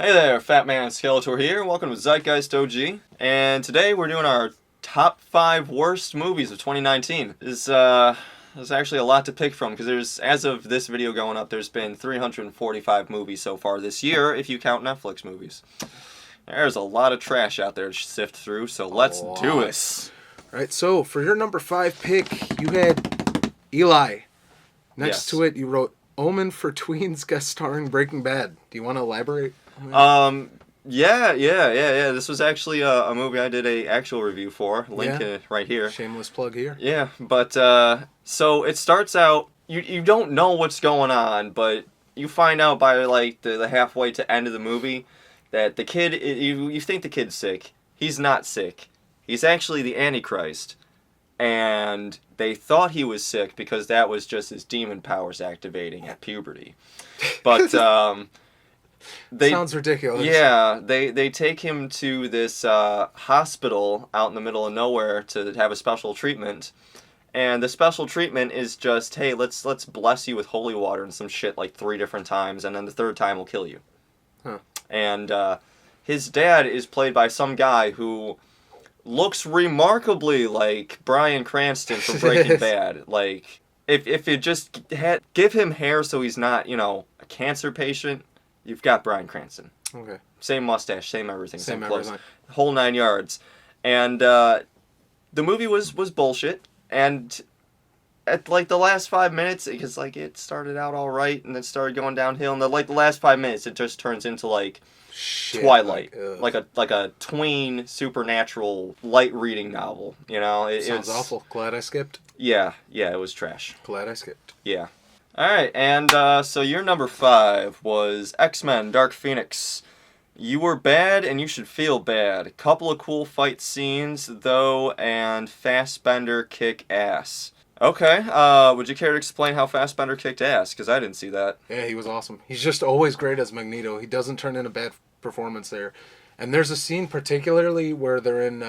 Hey there, Fatman and Skeletor here, and welcome to ZeitgeistOG. And today we're doing our top 5 worst movies of 2019. There's actually a lot to pick from, because as of this video going up, there's been 345 movies so far this year, if you count Netflix movies. There's a lot of trash out there to sift through, so let's do it. Alright, so for your number 5 pick, you had Eli. Next to it, you wrote Omen for tweens guest starring Breaking Bad. Do you want to elaborate? Yeah. This was actually a movie I did a actual review for. Link right here. Shameless plug here. Yeah, but so it starts out, you don't know what's going on, but you find out by like the halfway to end of the movie that the kid, you think the kid's sick. He's not sick. He's actually the Antichrist. And they thought he was sick because that was just his demon powers activating at puberty. But sounds ridiculous. Yeah, they take him to this hospital out in the middle of nowhere to have a special treatment. And the special treatment is just, hey, let's bless you with holy water and some shit like 3 different times, and then the 3rd time we'll kill you. Huh. And his dad is played by some guy who looks remarkably like Bryan Cranston from Breaking Bad. Like, if you just give him hair so he's not, a cancer patient, you've got Bryan Cranston. Okay. Same mustache, same everything, Same clothes. everything. Whole 9 yards. And the movie was bullshit. And at like the last 5 minutes, because like it started out all right and then started going downhill, and the last 5 minutes it just turns into like Shit, Twilight, like a tween supernatural light reading novel. Sounds awful. Glad I skipped. Yeah, it was trash. Glad I skipped. Yeah. All right, and so your number 5 was XMen: Dark Phoenix. You were bad, and you should feel bad. Couple of cool fight scenes though, and Fassbender kick ass. Okay, would you care to explain how Fassbender kicked ass? Because I didn't see that. Yeah, he was awesome. He's just always great as Magneto. He doesn't turn in a bad performance there. And there's a scene particularly where they're in,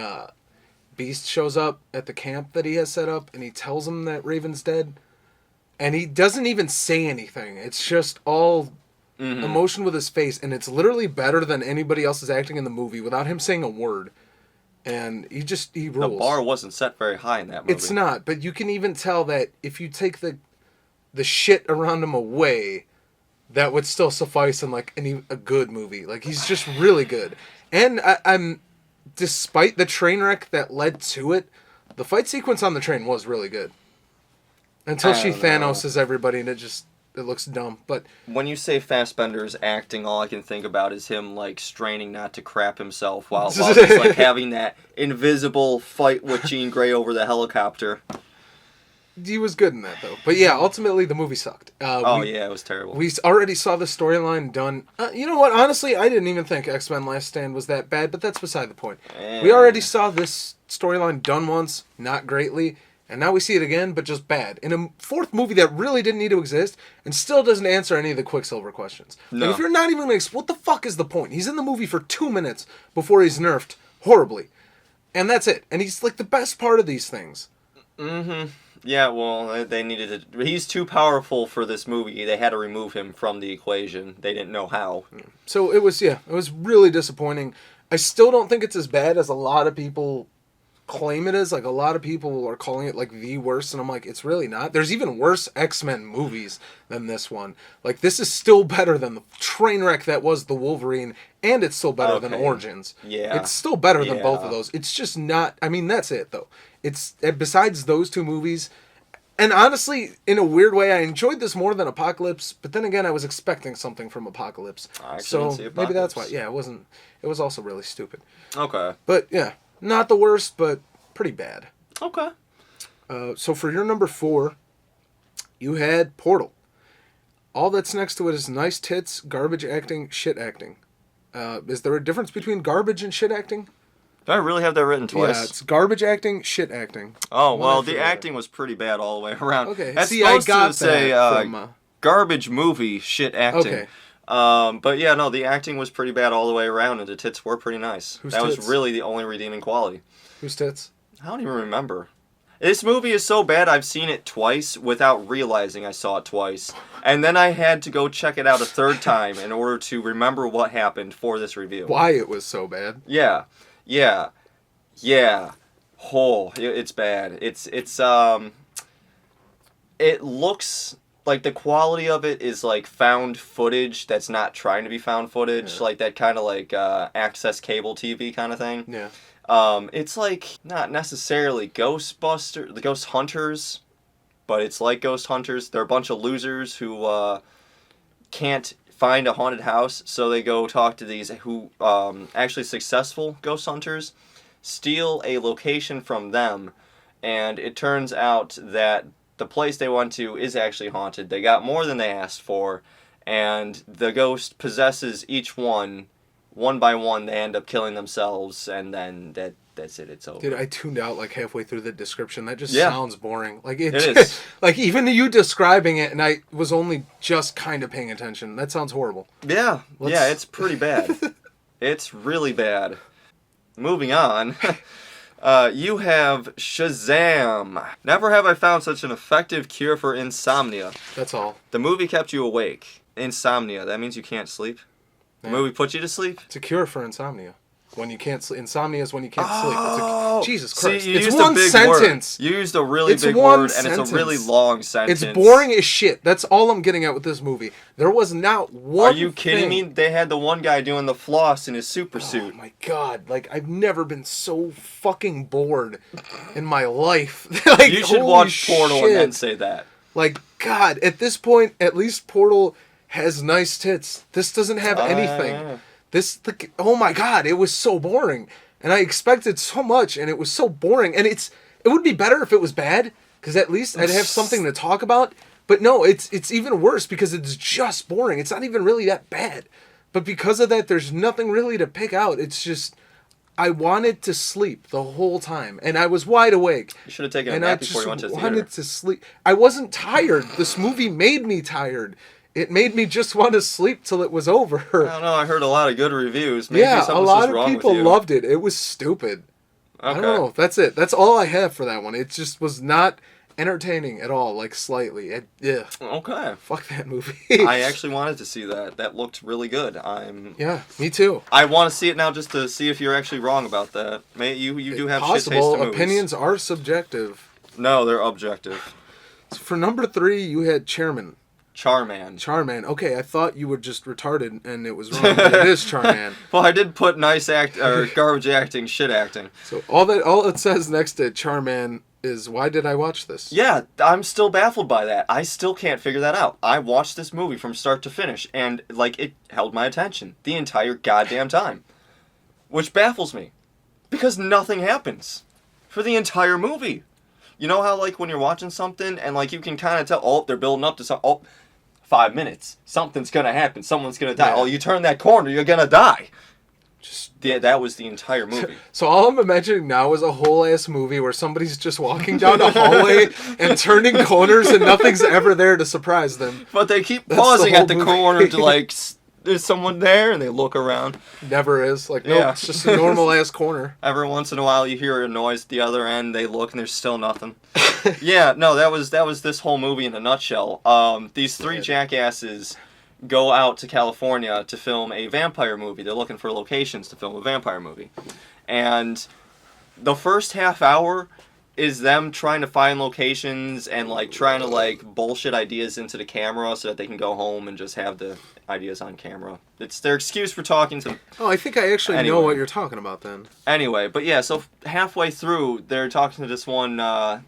Beast shows up at the camp that he has set up, and he tells him that Raven's dead. And he doesn't even say anything. It's just all emotion with his face, and it's literally better than anybody else is acting in the movie without him saying a word. And he rules. The bar wasn't set very high in that movie. It's not, but you can even tell that if you take the shit around him away, that would still suffice in like a good movie. Like, he's just really good. And I'm despite the train wreck that led to it, the fight sequence on the train was really good. Until she Thanoses everybody, and it looks dumb. But when you say Fassbender's acting, all I can think about is him like straining not to crap himself while he's like having that invisible fight with Jean Grey over the helicopter. He was good in that though. But yeah, ultimately the movie sucked. It was terrible. We already saw the storyline done. You know what? Honestly, I didn't even think X-Men Last Stand was that bad, but that's beside the point. We already saw this storyline done once, not greatly. And now we see it again, but just bad. In a 4th movie that really didn't need to exist, and still doesn't answer any of the Quicksilver questions. No. Like, if you're not even going to what the fuck is the point? He's in the movie for 2 minutes before he's nerfed horribly. And that's it. And he's like the best part of these things. Mm-hmm. Yeah, well, they needed to... He's too powerful for this movie. They had to remove him from the equation. They didn't know how. So it was really disappointing. I still don't think it's as bad as a lot of people claim it is. Like, a lot of people are calling it like the worst, and I'm like, it's really not. There's even worse X-Men movies than this one. Like, this is still better than the train wreck that was the Wolverine, and it's still better than Origins. Yeah, it's still better than both of those. It's just not. I mean, that's it though. It's besides those 2 movies, and honestly, in a weird way, I enjoyed this more than Apocalypse. But then again, I was expecting something from Apocalypse, so maybe that's why. Yeah, it wasn't. It was also really stupid. Okay, but yeah. Not the worst, but pretty bad. Okay. So for your number 4, you had Portal. All that's next to it is nice tits, garbage acting, shit acting. Is there a difference between garbage and shit acting? Do I really have that written twice? Yeah, it's garbage acting, shit acting. Oh, well, the acting was pretty bad all the way around. Okay, that's see, I got to say, from... garbage movie, shit acting. Okay. But yeah, no, the acting was pretty bad all the way around, and the tits were pretty nice. Whose that tits? was really the only redeeming quality. Whose tits? I don't even remember. This movie is so bad I've seen it twice without realizing I saw it twice. And then I had to go check it out a third time in order to remember what happened for this review. Why it was so bad. Yeah. Oh, it's bad. It looks like the quality of it is like found footage that's not trying to be found footage, like that kind of like access cable TV kind of thing. Yeah. It's like not necessarily the Ghost Hunters, but it's like Ghost Hunters. They're a bunch of losers who can't find a haunted house, so they go talk to these actually successful ghost hunters, steal a location from them, and it turns out that the place they went to is actually haunted. They got more than they asked for, and the ghost possesses each one by one. They end up killing themselves, and then that's it. It's over. Dude, I tuned out like halfway through the description. That just sounds boring. Like it is. Like even you describing it, and I was only just kind of paying attention. That sounds horrible. Yeah, yeah, it's pretty bad. It's really bad. Moving on. You have Shazam. Never have I found such an effective cure for insomnia. That's all. The movie kept you awake. Insomnia, that means you can't sleep. The movie put you to sleep? It's a cure for insomnia. When you can't sleep. Insomnia is when you can't Oh! sleep. Jesus Christ. See, you it's used one a big sentence. Word. You used a really It's big one word, and it's sentence. a really long sentence. It's boring as shit. That's all I'm getting at with this movie. There was not one Are you kidding me? They had the one guy doing the floss in his super suit. Oh my god. Like, I've never been so fucking bored in my life. Like, You should holy watch Portal shit. and then say that. Like, God, at this point, at least Portal has nice tits. This doesn't have anything. Yeah. Oh my god, it was so boring. And I expected so much, and it was so boring. And it would be better if it was bad, because at least I'd have something to talk about. But no, it's even worse because it's just boring. It's not even really that bad. But because of that, there's nothing really to pick out. It's just, I wanted to sleep the whole time, and I was wide awake. You should have taken a And nap I before just you went to the wanted theater. to sleep. I wasn't tired. This movie made me tired. It made me just want to sleep till it was over. I don't know. I heard a lot of good reviews. Maybe Yeah, a something's lot just of wrong people with you. loved it. It was stupid. Okay. I don't know. That's it. That's all I have for that one. It just was not entertaining at all, like slightly. Yeah. Okay. Fuck that movie. I actually wanted to see that. That looked really good. Yeah, me too. I want to see it now just to see if you're actually wrong about that. You do have shit taste Possible. in movies. Opinions are subjective. No, they're objective. For number 3, you had Chairman. Charman. Okay, I thought you were just retarded and it was wrong, but it is Charman. Well, I did put nice act or garbage acting, shit acting. So all it says next to Charman is, why did I watch this? Yeah, I'm still baffled by that. I still can't figure that out. I watched this movie from start to finish, and like it held my attention the entire goddamn time, which baffles me, because nothing happens for the entire movie. You know how like when you're watching something and like you can kind of tell, oh, they're building up to something. Oh, 5 minutes, something's gonna happen. Someone's gonna die. Yeah. Oh, you turn that corner, you're gonna die. That was the entire movie. So all I'm imagining now is a whole ass movie where somebody's just walking down a hallway and turning corners and nothing's ever there to surprise them. But they keep That's the pausing whole at the movie. corner to like, there's someone there, and they look around. Never is. Like, no, Yeah. it's just a normal ass corner. Every once in a while, you hear a noise at the other end. They look, and there's still nothing. Yeah, no, that was this whole movie in a nutshell. These 3 jackasses go out to California to film a vampire movie. They're looking for locations to film a vampire movie, and the first half hour is them trying to find locations and like trying to like bullshit ideas into the camera so that they can go home and just have the ideas on camera. It's their excuse for talking to. Oh, I think I actually know Anyway. what you're talking about then. Anyway, but yeah, so halfway through, they're talking to this one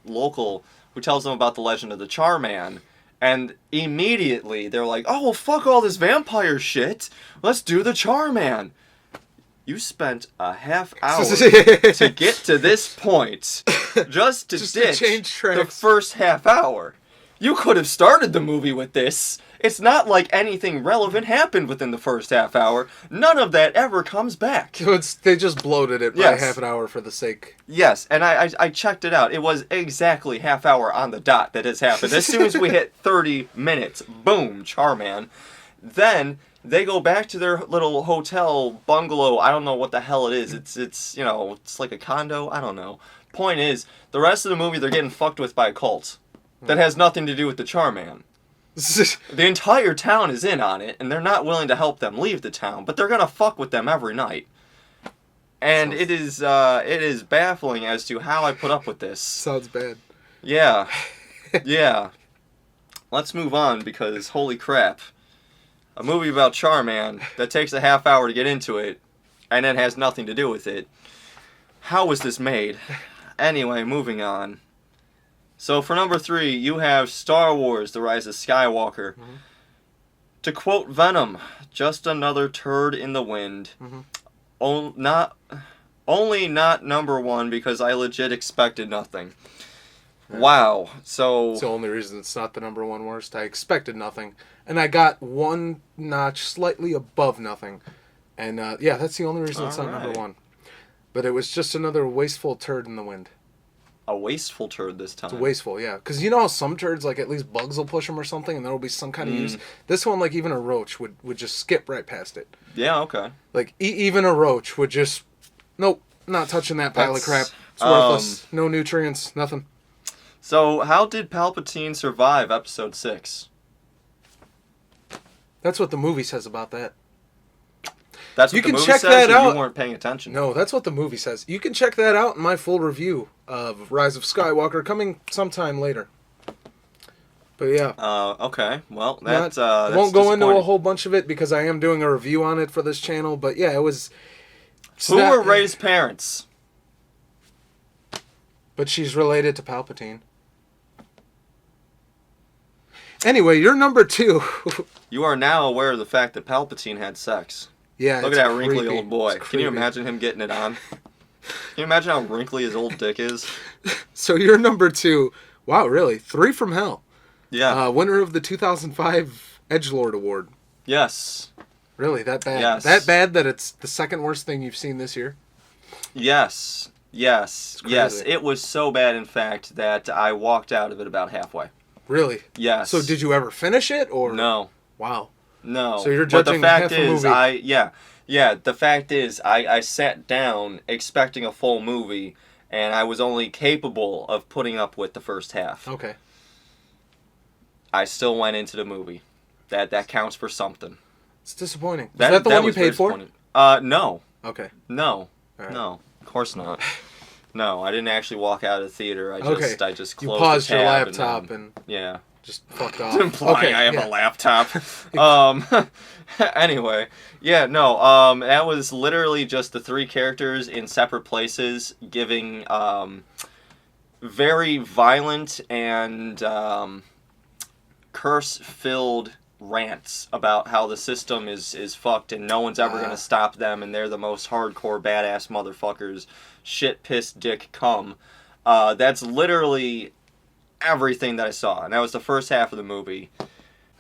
local who tells them about the legend of the Charman, and immediately they're like, oh, well, fuck all this vampire shit. Let's do the Charman. You spent a half hour to get to this point just to ditch change the tracks. first half hour. You could have started the movie with this. It's not like anything relevant happened within the first half hour. None of that ever comes back. So they just bloated it by Yes. half an hour for the sake. Yes, and I checked it out. It was exactly half hour on the dot that has happened. As soon as we hit 30 minutes, boom, Charman. Then they go back to their little hotel bungalow. I don't know what the hell it is. It's like a condo. I don't know. point is, the rest of the movie they're getting fucked with by a cult that has nothing to do with the Charman. The entire town is in on it, and they're not willing to help them leave the town, but they're gonna fuck with them every night. And it is baffling as to how I put up with this. Sounds bad. Yeah. Yeah. Let's move on, because holy crap. A movie about Charman that takes a half hour to get into it, and then has nothing to do with it. How was this made? Anyway, moving on. So for number 3, you have Star Wars: The Rise of Skywalker. Mm-hmm. To quote Venom, just another turd in the wind. Mm-hmm. Only not number 1 because I legit expected nothing. Yeah. Wow. So it's the only reason it's not the number 1 worst. I expected nothing, and I got one notch slightly above nothing. And yeah, that's the only reason it's not number 1. But it was just another wasteful turd in the wind. A wasteful turd this time. It's wasteful, yeah. Because you know how some turds, like, at least bugs will push them or something, and there will be some kind of use. This one, like, even a roach would just skip right past it. Yeah, okay. Like, even a roach would just, nope, not touching that pile of crap. It's worthless. No nutrients, nothing. So, how did Palpatine survive Episode 6? That's what the movie says about that. That's what you the can movie check says, that or out. You weren't paying attention. No, that's what the movie says. You can check that out in my full review of Rise of Skywalker, coming sometime later. But yeah. Okay. Well, that's I won't go into a whole bunch of it because I am doing a review on it for this channel. But yeah, it was. Who were Rey's parents? But she's related to Palpatine. Anyway, you're number 2. You are now aware of the fact that Palpatine had sex. Yeah, look at that wrinkly old boy. Can you imagine him getting it on? Can you imagine how wrinkly his old dick is? So you're number 2. Wow, really? 3 from hell. Yeah. Winner of the 2005 Edgelord Award. Yes. Really, that bad? Yes. That bad that it's the second worst thing you've seen this year? Yes. Yes. Yes. It was so bad, in fact, that I walked out of it about halfway. Really? Yes. So did you ever finish it, or no? Wow. No. So you're judging half a movie. The fact is, I sat down expecting a full movie, and I was only capable of putting up with the first half. Okay. I still went into the movie. That counts for something. It's disappointing. Is that the one you paid for? No. Okay. No. Right. No. Of course not. No, I didn't actually walk out of the theater. I just closed you paused the tab your laptop and yeah. Just fucked off. Implying I have a laptop. Anyway, yeah, no, that was literally just the 3 characters in separate places giving very violent and curse-filled rants about how the system is fucked and no one's ever going to stop them and they're the most hardcore badass motherfuckers. Shit, piss, dick, cum. That's literally everything that I saw, and that was the first half of the movie.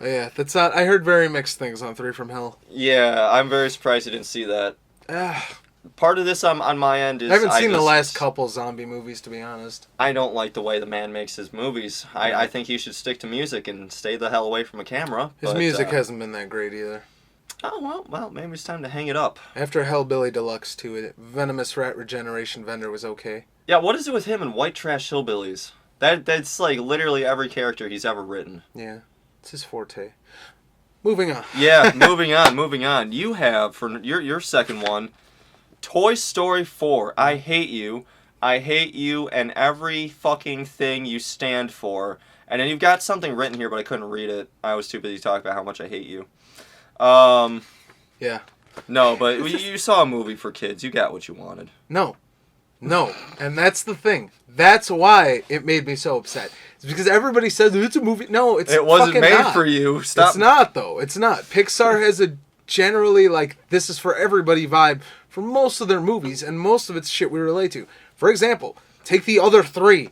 Yeah, that's not. I heard very mixed things on 3 from Hell. Yeah, I'm very surprised you didn't see that. Part of this on my end is I haven't seen the last couple zombie movies, to be honest. I don't like the way the man makes his movies. I think he should stick to music and stay the hell away from a camera. His music hasn't been that great either. Oh, well, maybe it's time to hang it up. After Hellbilly Deluxe 2, Venomous Rat Regeneration Vendor was okay. Yeah, what is it with him and White Trash Hillbillies? That's like literally every character he's ever written. Yeah, it's his forte. Moving on. Yeah, moving on. You have, for your second one, Toy Story 4. I hate you. I hate you and every fucking thing you stand for. And then you've got something written here, but I couldn't read it. I was too busy talking about how much I hate you. Yeah. No, but you saw a movie for kids. You got what you wanted. No. And that's the thing. That's why it made me so upset. It's because everybody says it's a movie. No, it wasn't made not. For you. Stop. It's not, though. It's not. Pixar has a generally, like, this is for everybody vibe for most of their movies, and most of it's shit we relate to. For example, take the other 3.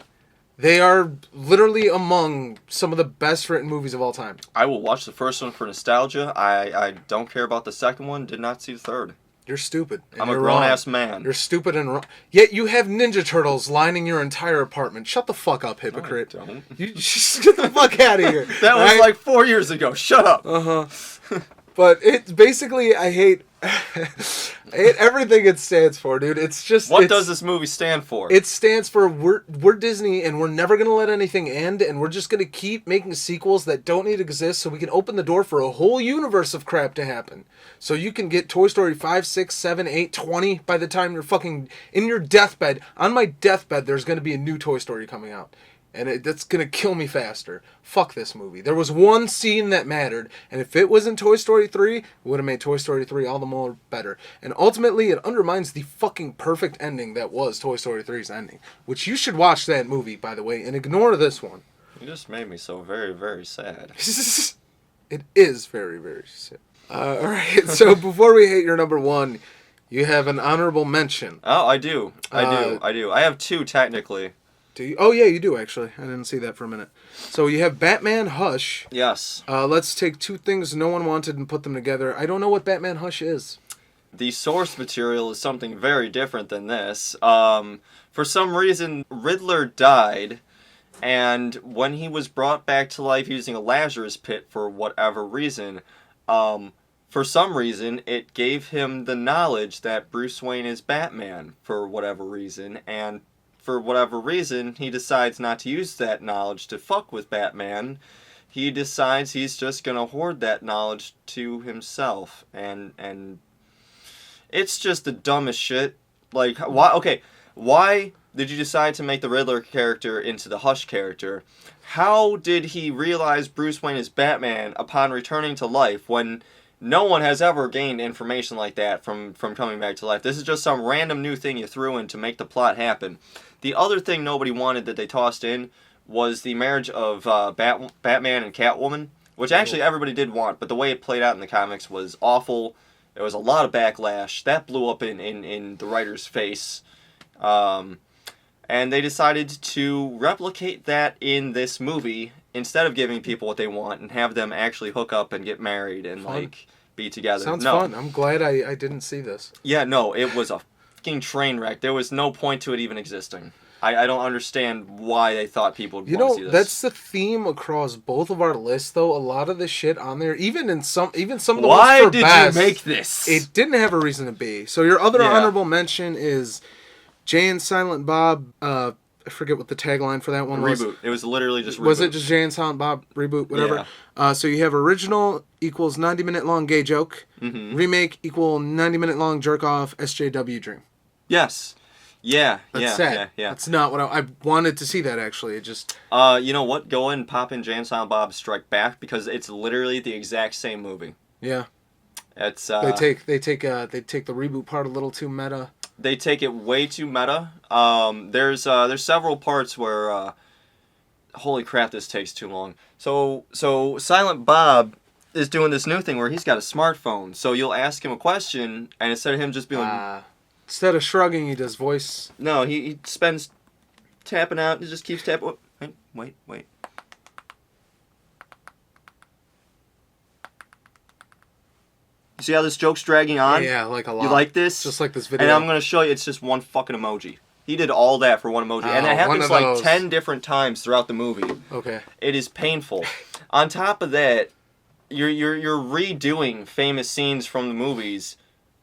They are literally among some of the best written movies of all time. I will watch the first one for nostalgia. I don't care about the second one. Did not see the third. You're stupid. I'm a grown-ass man. You're stupid and wrong. Yet you have Ninja Turtles lining your entire apartment. Shut the fuck up, hypocrite. No, I don't. You just get the fuck out of here. That was like 4 years ago. Shut up. Uh-huh. But it's basically, I hate everything it stands for, dude. It's just... What does this movie stand for? It stands for we're Disney, and we're never going to let anything end, and we're just going to keep making sequels that don't need to exist so we can open the door for a whole universe of crap to happen. So you can get Toy Story 5, 6, 7, 8, 20 by the time you're fucking in your deathbed. On my deathbed, there's going to be a new Toy Story coming out. And that's going to kill me faster. Fuck this movie. There was one scene that mattered, and if it was in Toy Story 3, it would have made Toy Story 3 all the more better. And ultimately, it undermines the fucking perfect ending that was Toy Story 3's ending. Which you should watch that movie, by the way, and ignore this one. You just made me so very, very sad. It is very, very sad. Alright, so before we hit your number one, you have an honorable mention. Oh, I do. I do. I have two, technically. Do you? Oh, yeah, you do, actually. I didn't see that for a minute. So you have Batman Hush. Yes. Let's take two things no one wanted and put them together. I don't know what Batman Hush is. The source material is something very different than this. For some reason, Riddler died, and when he was brought back to life using a Lazarus pit for whatever reason, for some reason, it gave him the knowledge that Bruce Wayne is Batman for whatever reason, and for whatever reason, he decides not to use that knowledge to fuck with Batman. He decides he's just gonna hoard that knowledge to himself, and it's just the dumbest shit. Like, why did you decide to make the Riddler character into the Hush character? How did he realize Bruce Wayne is Batman upon returning to life when no one has ever gained information like that from coming back to life? This is just some random new thing you threw in to make the plot happen. The other thing nobody wanted that they tossed in was the marriage of Batman and Catwoman, which actually everybody did want, but the way it played out in the comics was awful. There was a lot of backlash. That blew up in the writer's face. And they decided to replicate that in this movie instead of giving people what they want and have them actually hook up and get married and, like, be together. Sounds fun. I'm glad I didn't see this. Yeah, no, it was a fucking train wreck. There was no point to it even existing. I don't understand why they thought people would want to see this. That's the theme across both of our lists, though. A lot of the shit on there, even some of the ones for Why did best, you make this? It didn't have a reason to be. So your other honorable mention is Jay and Silent Bob. I forget what the tagline for that one was. Reboot. It was literally just reboot. Was it just Jay and Silent Bob reboot? Whatever. Yeah. So you have original equals 90-minute long gay joke. Mm-hmm. Remake equal 90-minute long jerk off SJW dream. Yes. Yeah. That's sad. Yeah. That's not what I wanted to see. That actually, it just. You know what? Go and pop in Jay and Silent Bob Strike Back because it's literally the exact same movie. Yeah. It's. They take the reboot part a little too meta. They take it way too meta. There's several parts where. Holy crap! This takes too long. So Silent Bob is doing this new thing where he's got a smartphone. So you'll ask him a question, and instead of him just being like. Instead of shrugging, he does voice. No, he spends tapping out. He just keeps tapping. Wait. You see how this joke's dragging on? Yeah, like a lot. You like this? Just like this video. And I'm going to show you, it's just one fucking emoji. He did all that for one emoji. And it happens like 10 different times throughout the movie. Okay. It is painful. On top of that, you're redoing famous scenes from the movies.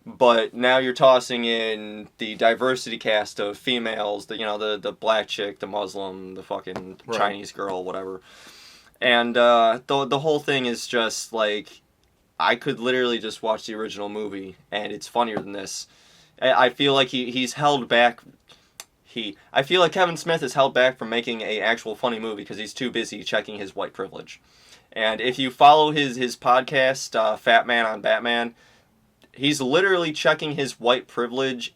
But now you're tossing in the diversity cast of females, the black chick, the Muslim, the fucking Chinese girl, whatever. And the whole thing is just like, I could literally just watch the original movie, and it's funnier than this. I feel like he's held back. I feel like Kevin Smith is held back from making a actual funny movie because he's too busy checking his white privilege. And if you follow his podcast, Fatman on Batman. He's literally checking his white privilege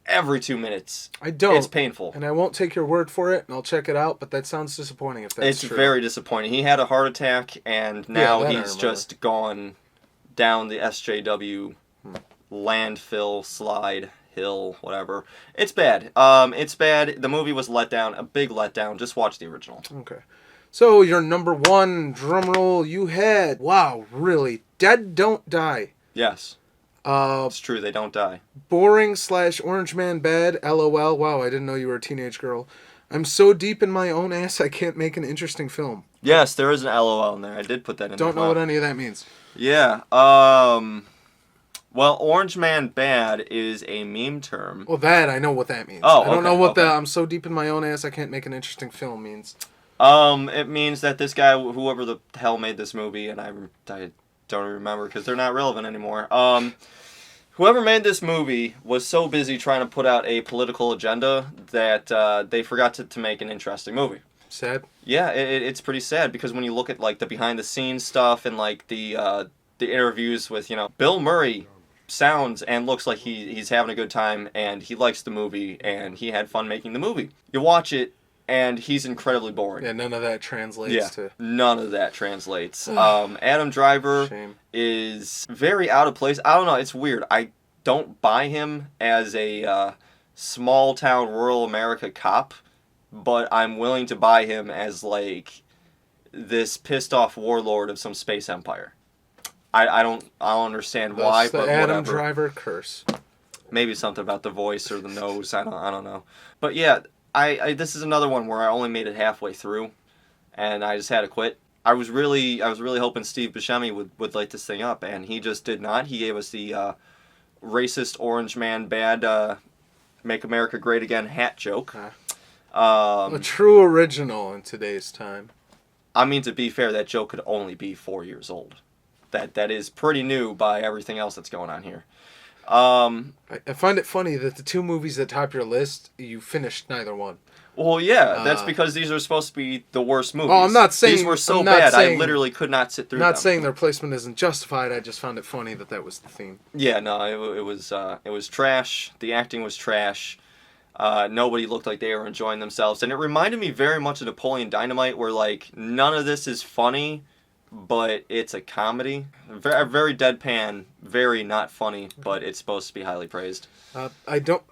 every 2 minutes. I don't. It's painful. And I won't take your word for it, and I'll check it out, but that sounds disappointing if that's true. It's very disappointing. He had a heart attack, and now he's just gone down the SJW landfill, slide, hill, whatever. It's bad. It's bad. The movie was let down, a big letdown. Just watch the original. Okay. So your number one, drumroll, you had, wow, really, Dead Don't Die. Yes. It's true, they don't die. Boring / Orange Man bad, LOL. Wow, I didn't know you were a teenage girl. I'm so deep in my own ass I can't make an interesting film. Yes, there is an LOL in there. I did put that in. Don't know what any of that means. Yeah. Well, Orange Man bad is a meme term. Well, that, I know what that means. Oh, I don't know okay, what okay. I'm so deep in my own ass I can't make an interesting film means. It means that this guy, whoever the hell made this movie, and I don't remember because they're not relevant anymore. Whoever made this movie was so busy trying to put out a political agenda that they forgot to make an interesting movie. Sad. Yeah, it's pretty sad because when you look at like the behind the scenes stuff and like the interviews with Bill Murray sounds and looks like he's having a good time and he likes the movie and he had fun making the movie. You watch it and he's incredibly boring. Yeah, none of that translates to... None of that translates. Adam Driver Shame. is very out of place. I don't know, it's weird. I don't buy him as a small town rural America cop, but I'm willing to buy him as like this pissed off warlord of some space empire. I don't understand why, That's the but Adam whatever. Driver curse. Maybe something about the voice or the nose. I don't know. But yeah, I this is another one where I only made it halfway through, and I just had to quit. I was really hoping Steve Buscemi would light this thing up, and he just did not. He gave us the racist orange man bad make America great again hat joke. A true original in today's time. I mean, to be fair, that joke could only be 4 years old. That is pretty new by everything else that's going on here. I find it funny that the two movies that top your list, you finished neither one. Well, yeah, that's because these are supposed to be the worst movies. Oh, I'm not saying these were so I'm not bad. saying, I literally could not sit through I'm not them. saying their placement isn't justified. I just found it funny that was the theme. Yeah, no, it was trash. The acting was trash. Nobody looked like they were enjoying themselves, and it reminded me very much of Napoleon Dynamite, where like none of this is funny, but it's a comedy. Very deadpan, very not funny, but it's supposed to be highly praised. I don't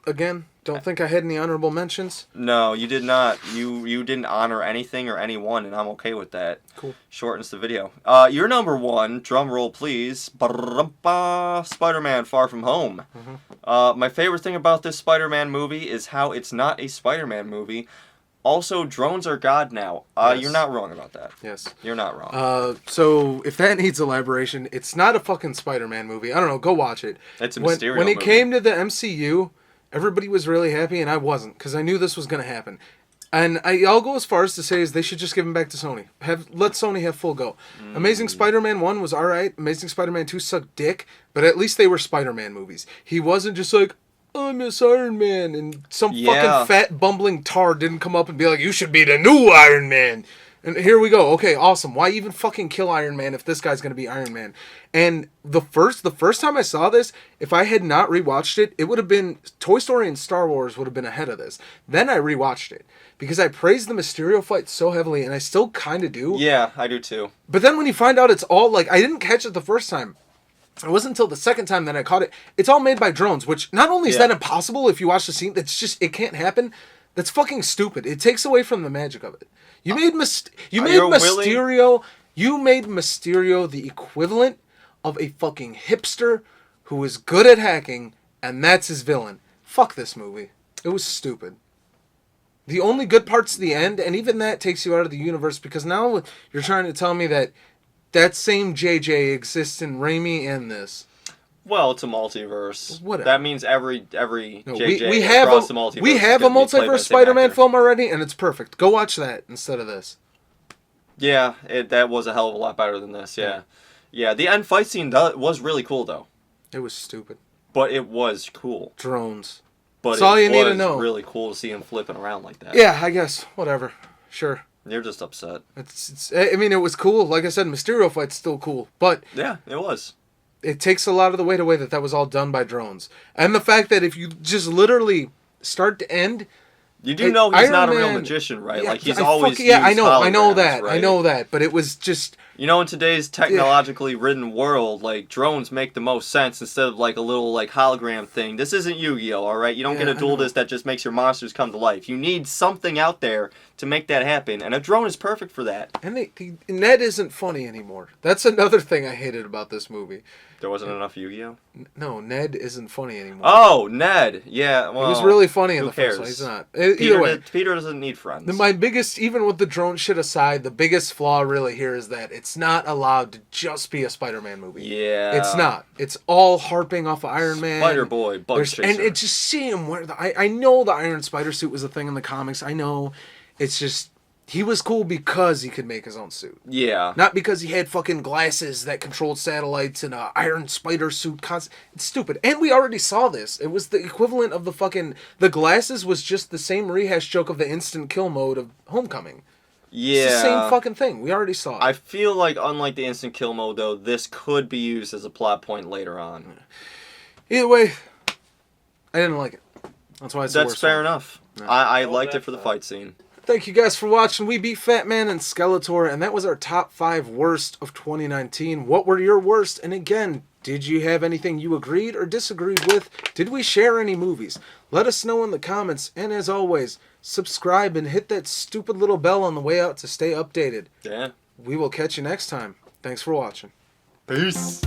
think I had any honorable mentions. No, you did not. You didn't honor anything or anyone, and I'm okay with that. Cool. Shortens the video. Your number one, drum roll please, Spider-Man Far From Home. Mm-hmm. My favorite thing about this Spider-Man movie is how it's not a Spider-Man movie. Also, drones are God now. Yes. You're not wrong about that. Yes. You're not wrong. So if that needs elaboration, it's not a fucking Spider-Man movie. I don't know. Go watch it. It's a When Mysterio it movie. came to the MCU, everybody was really happy, and I wasn't, because I knew this was going to happen. And I'll go as far as to say is they should just give him back to Sony. Let Sony have full go. Amazing Spider-Man 1 was alright. Amazing Spider-Man 2 sucked dick, but at least they were Spider-Man movies. He wasn't just like, I miss Iron Man, and some fucking fat bumbling tar didn't come up and be like, you should be the new Iron Man. And here we go. Okay, awesome. Why even fucking kill Iron Man if this guy's gonna be Iron Man? And the first time I saw this, if I had not rewatched it, it would have been Toy Story and Star Wars would have been ahead of this. Then I rewatched it because I praised the Mysterio fight so heavily, and I still kind of do. Yeah, I do too. But then when you find out it's all like, I didn't catch it the first time. It wasn't until the second time that I caught it. It's all made by drones, which not only is that impossible if you watch the scene, that's just, it can't happen. That's fucking stupid. It takes away from the magic of it. You made Mysterio the equivalent of a fucking hipster who is good at hacking, and that's his villain. Fuck this movie. It was stupid. The only good part's the end, and even that takes you out of the universe, because now you're trying to tell me that same JJ exists in Raimi and this. Well, it's a multiverse. Whatever. That means every JJ we have across the multiverse. We have a multiverse Spider-Man film already, and it's perfect. Go watch that instead of this. Yeah, that was a hell of a lot better than this. Yeah. The end fight scene was really cool though. It was stupid, but it was cool. Drones. But that's all you need to know. It was really cool to see him flipping around like that. Yeah, I guess. Whatever. Sure. You're just upset. I mean, it was cool. Like I said, Mysterio fight's still cool, but yeah, it was. It takes a lot of the weight away that was all done by drones, and the fact that if you just literally start to end, you do know he's not a real magician, right? Yeah, like he's always I know that, right? I know that, but it was just. In today's technologically ridden world, like, drones make the most sense instead of, like, a little, like, hologram thing. This isn't Yu-Gi-Oh!, alright? You don't get a duel disc that just makes your monsters come to life. You need something out there to make that happen, and a drone is perfect for that. And Ned isn't funny anymore. That's another thing I hated about this movie. There wasn't enough Yu-Gi-Oh? No, Ned isn't funny anymore. Oh, Ned! Yeah, well... He was really funny in the cares? first one. He's not. Either way. Peter doesn't need friends. My biggest, even with the drone shit aside, the biggest flaw really here is that it's not allowed to just be a Spider-Man movie. Yeah. It's not. It's all harping off of Iron Man. Spider-Boy, Bug Chaser. And it just see him wear I know the Iron Spider suit was a thing in the comics. I know. It's just he was cool because he could make his own suit. Yeah. Not because he had fucking glasses that controlled satellites and a Iron Spider suit. It's stupid. And we already saw this. It was the equivalent of the glasses was just the same rehash joke of the instant kill mode of Homecoming. Yeah. It's the same fucking thing. We already saw it. I feel like, unlike the instant kill mode, though, this could be used as a plot point later on. Either way, I didn't like it. That's why it's the That's worst fair one. enough. No. I liked it for the fight scene. Thank you guys for watching. We beat Fatman and Skeletor, and that was our top 5 worst of 2019. What were your worst? And again, did you have anything you agreed or disagreed with? Did we share any movies? Let us know in the comments, and as always, subscribe and hit that stupid little bell on the way out to stay updated. Yeah. We will catch you next time. Thanks for watching. Peace.